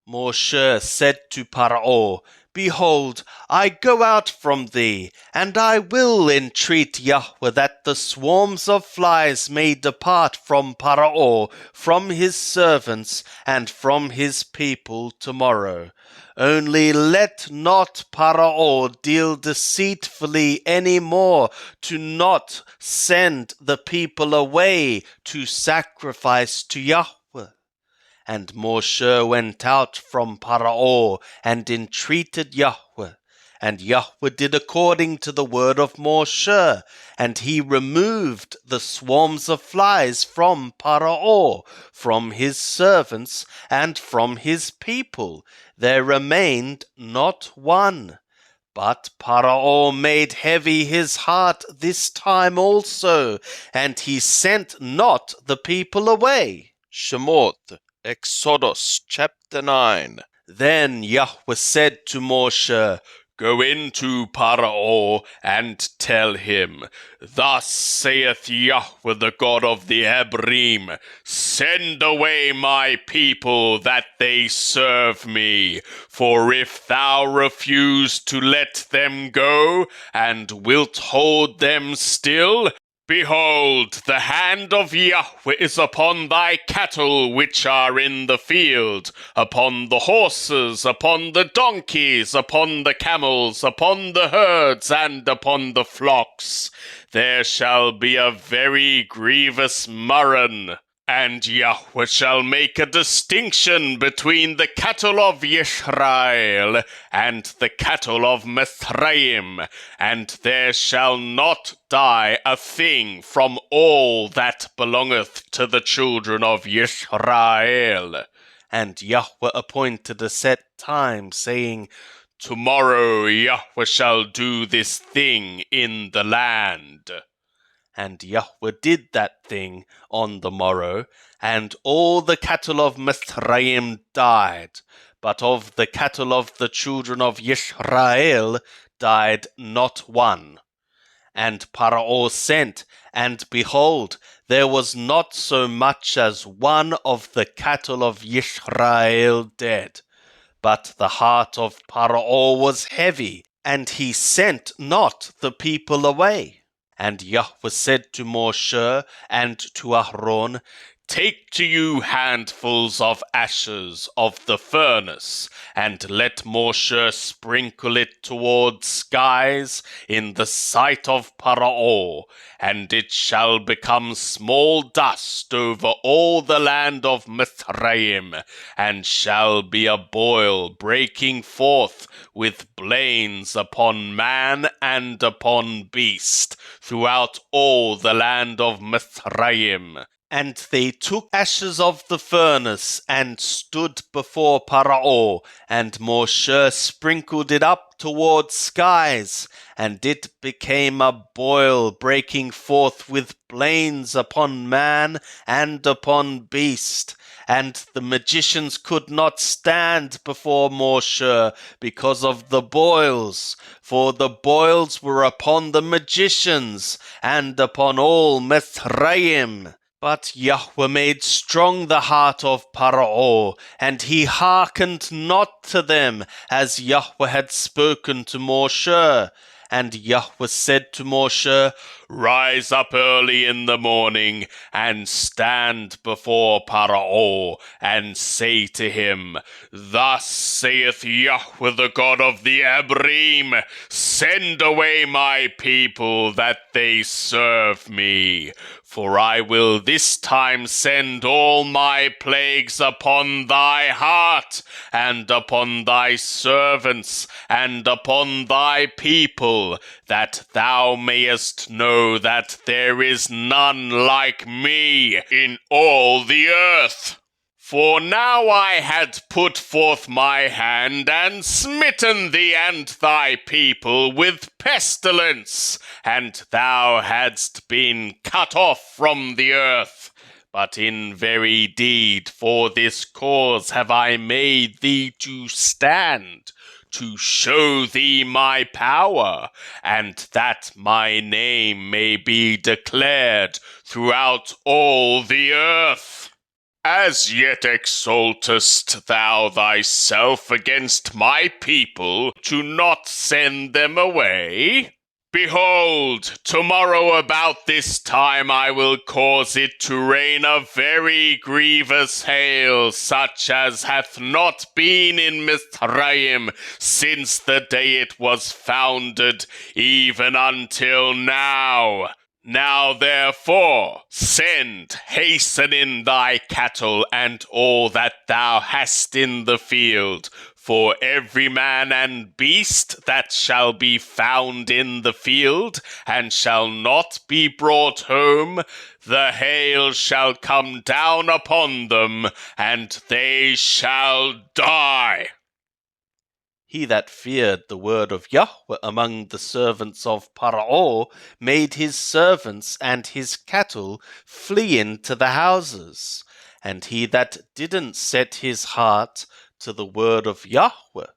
Moshe said to Paro, Behold, I go out from thee, and I will entreat Yahweh that the swarms of flies may depart from Paro, from his servants, and from his people tomorrow. Only let not Paro deal deceitfully any more, to not send the people away to sacrifice to Yahweh. And Moshe went out from Paro and entreated Yahweh. And Yahweh did according to the word of Moshe, and he removed the swarms of flies from Paro, from his servants, and from his people. There remained not one. But Paro made heavy his heart this time also, and he sent not the people away. Shemot, Exodus chapter 9. Then Yahweh said to Moshe, Go into Paro and tell him, Thus saith Yahweh the God of the Hebrim, Send away my people that they serve me. For if thou refuse to let them go, and wilt hold them still, behold, the hand of Yahweh is upon thy cattle which are in the field, upon the horses, upon the donkeys, upon the camels, upon the herds, and upon the flocks. There shall be a very grievous murrain. And Yahweh shall make a distinction between the cattle of Yisrael and the cattle of Mithraim, and there shall not die a thing from all that belongeth to the children of Yisrael. And Yahweh appointed a set time, saying, Tomorrow Yahweh shall do this thing in the land. And Yahweh did that thing on the morrow, and all the cattle of Mithraim died, but of the cattle of the children of Yisrael died not one. And Paro sent, and behold, there was not so much as one of the cattle of Yisrael dead. But the heart of Paro was heavy, and he sent not the people away. And Yahweh said to Moshe and to Aaron, Take to you handfuls of ashes of the furnace, and let Moshe sprinkle it toward skies in the sight of Paro, and it shall become small dust over all the land of Mithraim, and shall be a boil breaking forth with blains upon man and upon beast throughout all the land of Mithraim. And they took ashes of the furnace and stood before Paro, and Moshe sprinkled it up toward skies, and it became a boil breaking forth with blains upon man and upon beast. And the magicians could not stand before Moshe because of the boils, for the boils were upon the magicians and upon all Mithraim. But Yahweh made strong the heart of Paro, and he hearkened not to them, as Yahweh had spoken to Moshe. And Yahweh said to Moshe, Rise up early in the morning, and stand before Paro, and say to him, Thus saith Yahweh the God of the Hebrim, Send away my people, that they serve me. For I will this time send all my plagues upon thy heart, and upon thy servants, and upon thy people, that thou mayest know that there is none like me in all the earth. For now I had put forth my hand and smitten thee and thy people with pestilence, and thou hadst been cut off from the earth. But in very deed for this cause have I made thee to stand, to show thee my power, and that my name may be declared throughout all the earth. As yet exaltest thou thyself against my people to not send them away? Behold, tomorrow about this time I will cause it to rain a very grievous hail, such as hath not been in Mizraim since the day it was founded, even until now. Now therefore, hasten in thy cattle and all that thou hast in the field, for every man and beast that shall be found in the field, and shall not be brought home, the hail shall come down upon them, and they shall die. He that feared the word of Yahweh among the servants of Paro made his servants and his cattle flee into the houses. And he that didn't set his heart to the word of Yahweh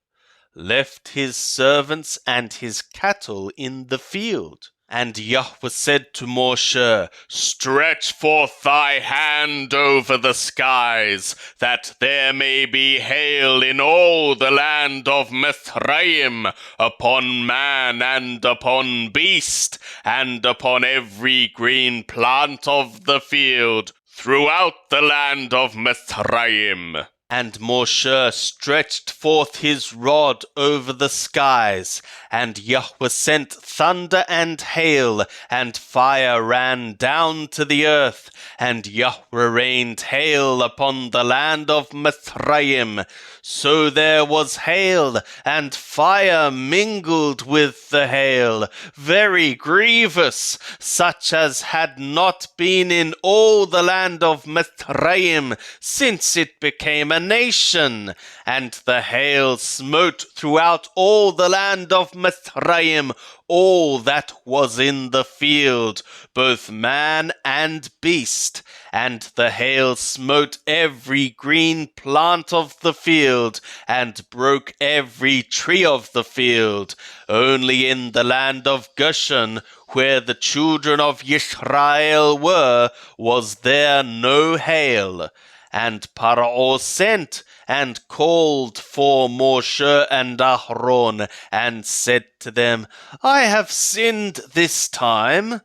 left his servants and his cattle in the field. And Yahweh said to Moshe, Stretch forth thy hand over the skies, that there may be hail in all the land of Mizraim, upon man and upon beast, and upon every green plant of the field, throughout the land of Mizraim. And Moshe stretched forth his rod over the skies, and Yahweh sent thunder and hail, and fire ran down to the earth, and Yahweh rained hail upon the land of Mizraim. So there was hail, and fire mingled with the hail, very grievous, such as had not been in all the land of Mizraim since it became a nation. And the hail smote throughout all the land of Mizraim all that was in the field, both man and beast. And the hail smote every green plant of the field, and broke every tree of the field. Only in the land of Goshen, where the children of Israel were, was there no hail. And Paro sent and called for Moshe and Aaron, and said to them, I have sinned this time.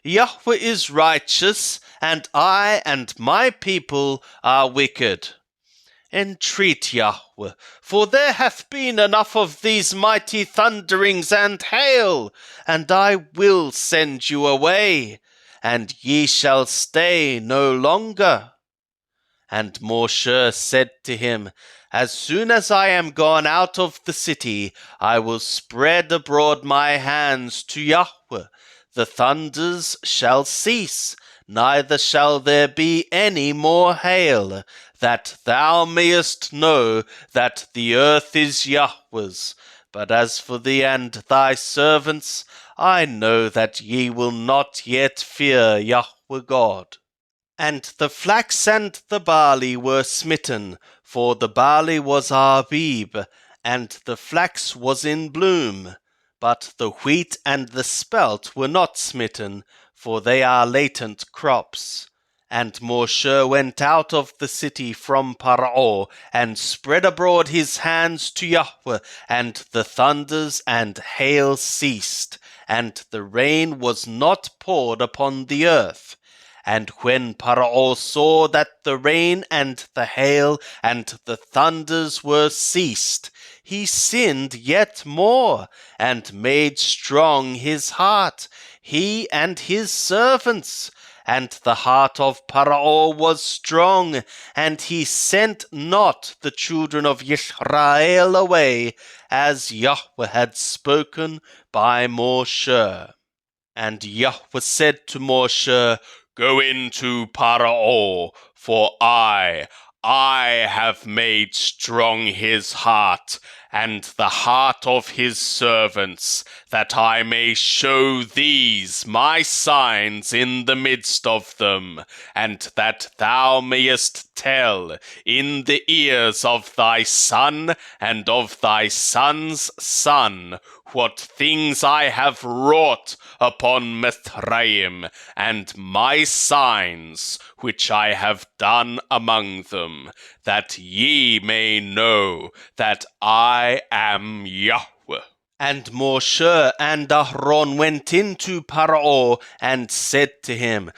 Yahweh is righteous, and I and my people are wicked. Entreat Yahweh, for there hath been enough of these mighty thunderings and hail, and I will send you away, and ye shall stay no longer. And Moshe said to him, As soon as I am gone out of the city, I will spread abroad my hands to Yahweh. The thunders shall cease, neither shall there be any more hail, that thou mayest know that the earth is Yahweh's. But as for thee and thy servants, I know that ye will not yet fear Yahweh God. And the flax and the barley were smitten, for the barley was Abib, and the flax was in bloom. But the wheat and the spelt were not smitten, for they are latent crops. And Moshe went out of the city from Paro, and spread abroad his hands to Yahweh, and the thunders and hail ceased, and the rain was not poured upon the earth. And when Paro saw that the rain and the hail and the thunders were ceased, he sinned yet more, and made strong his heart, he and his servants. And the heart of Paro was strong, and he sent not the children of Israel away, as Yahweh had spoken by Moshe. And Yahweh said to Moshe, Go into Paro, for I have made strong his heart, and the heart of his servants, that I may show these my signs in the midst of them, and that thou mayest tell in the ears of thy son and of thy son's son what things I have wrought upon Mithraim, and my signs which I have done among them, that ye may know that I am Yahweh. And Moshe and Aaron went into Paro and said to him,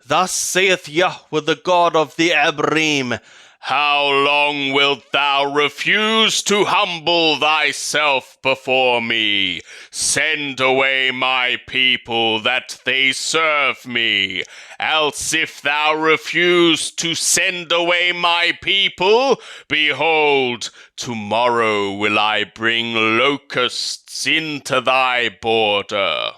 Thus saith Yahweh the God of the Abrim, How long wilt thou refuse to humble thyself before me? Send away my people that they serve me. Else if thou refuse to send away my people, behold, tomorrow will I bring locusts into thy border.